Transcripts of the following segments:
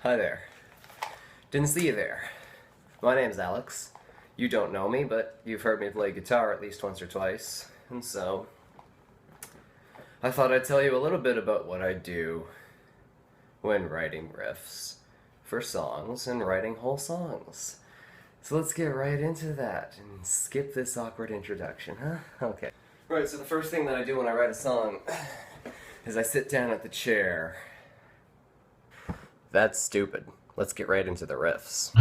Hi there. Didn't see you there. My name's Alex. You don't know me, but you've heard me play guitar at least once or twice, and so I thought I'd tell you a little bit about what I do when writing riffs for songs and writing whole songs. So let's get right into that and skip this awkward introduction, huh? Okay. Right, so the first thing that I do when I write a song is I sit down at the chair. That's stupid. Let's get right into the riffs.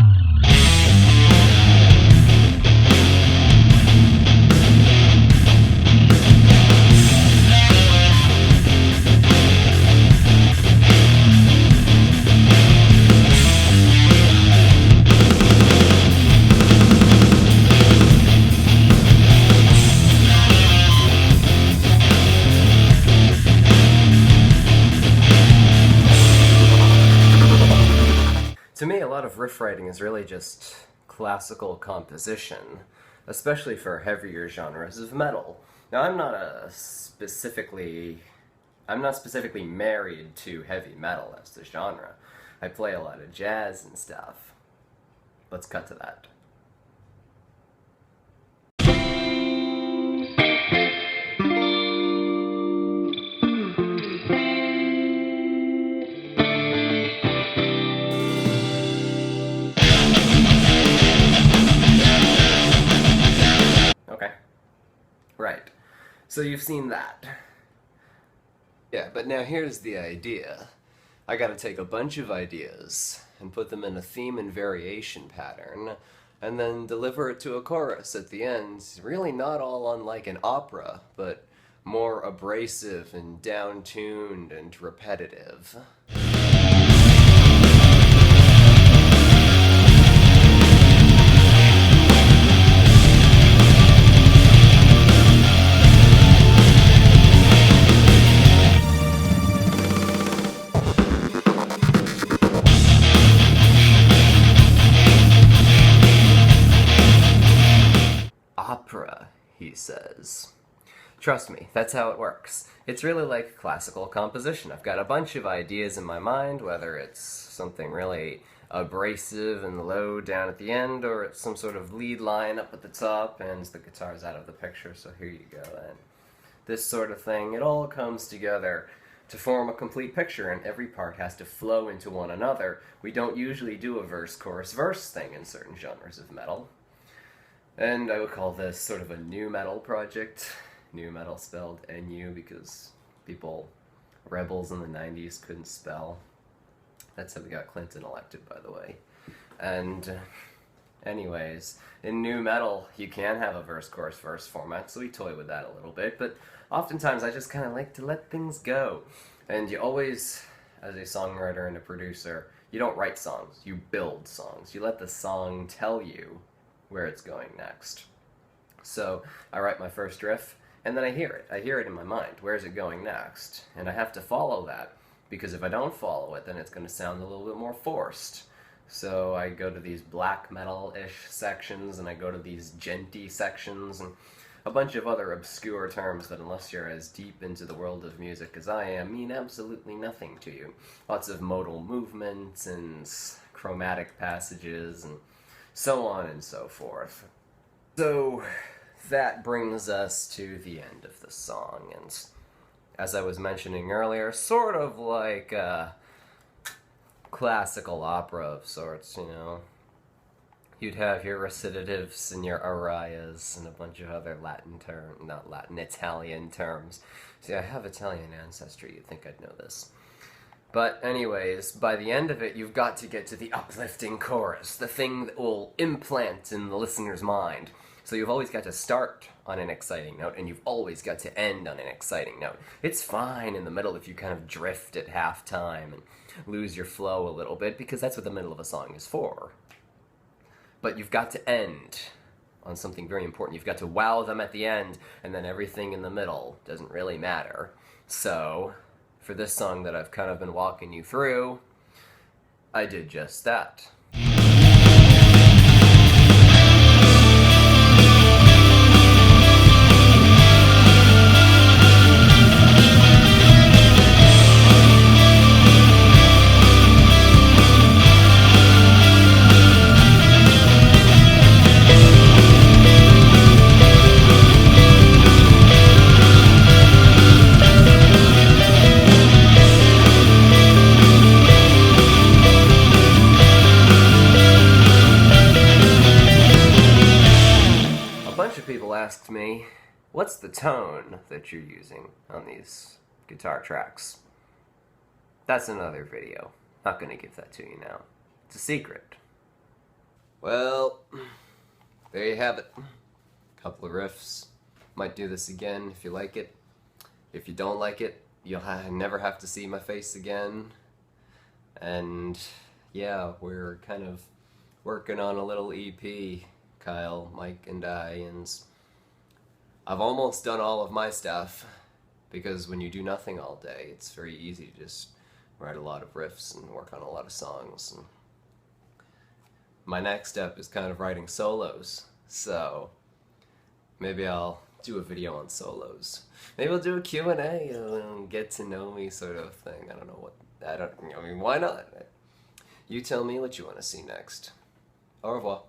To me, a lot of riff writing is really just classical composition, especially for heavier genres of metal. Now, I'm not specifically married to heavy metal as the genre. I play a lot of jazz and stuff. Let's cut to that. Right, so you've seen that. Yeah, but now here's the idea. I gotta take a bunch of ideas and put them in a theme and variation pattern, and then deliver it to a chorus at the end, really not all unlike an opera, but more abrasive and down-tuned and repetitive. Opera, he says. Trust me, that's how it works. It's really like classical composition. I've got a bunch of ideas in my mind, whether it's something really abrasive and low down at the end, or it's some sort of lead line up at the top, and the guitar's out of the picture, so here you go, and this sort of thing. It all comes together to form a complete picture, and every part has to flow into one another. We don't usually do a verse-chorus-verse thing in certain genres of metal. And I would call this sort of a new metal project. New metal spelled N-U because rebels in the 90s couldn't spell. That's how we got Clinton elected, by the way. And anyways, in new metal, you can have a verse-chorus-verse format, so we toy with that a little bit, but oftentimes I just kind of like to let things go. And you always, as a songwriter and a producer, you don't write songs, you build songs. You let the song tell you where it's going next. So I write my first riff, and then I hear it. I hear it in my mind. Where's it going next? And I have to follow that, because if I don't follow it, then it's going to sound a little bit more forced. So I go to these black metal-ish sections, and I go to these djenty sections, and a bunch of other obscure terms that, unless you're as deep into the world of music as I am, mean absolutely nothing to you. Lots of modal movements and chromatic passages and so on and so forth. So that brings us to the end of the song, and as I was mentioning earlier, sort of like a classical opera of sorts, you know. You'd have your recitatives and your arias and a bunch of other Italian terms. See, I have Italian ancestry, you'd think I'd know this. But anyways, by the end of it, you've got to get to the uplifting chorus, the thing that will implant in the listener's mind. So you've always got to start on an exciting note, and you've always got to end on an exciting note. It's fine in the middle if you kind of drift at halftime and lose your flow a little bit, because that's what the middle of a song is for. But you've got to end on something very important. You've got to wow them at the end, and then everything in the middle doesn't really matter. So for this song that I've kind of been walking you through, I did just that. What's the tone that you're using on these guitar tracks? That's another video. Not gonna give that to you now. It's a secret. Well, there you have it. Couple of riffs. Might do this again if you like it. If you don't like it, you'll never have to see my face again. And yeah, we're kind of working on a little EP, Kyle, Mike, and I, and I've almost done all of my stuff, because when you do nothing all day, it's very easy to just write a lot of riffs and work on a lot of songs. And my next step is kind of writing solos, so maybe I'll do a video on solos. Maybe I'll do a Q&A, get to know me sort of thing. I don't know what, I mean, why not? You tell me what you want to see next. Au revoir.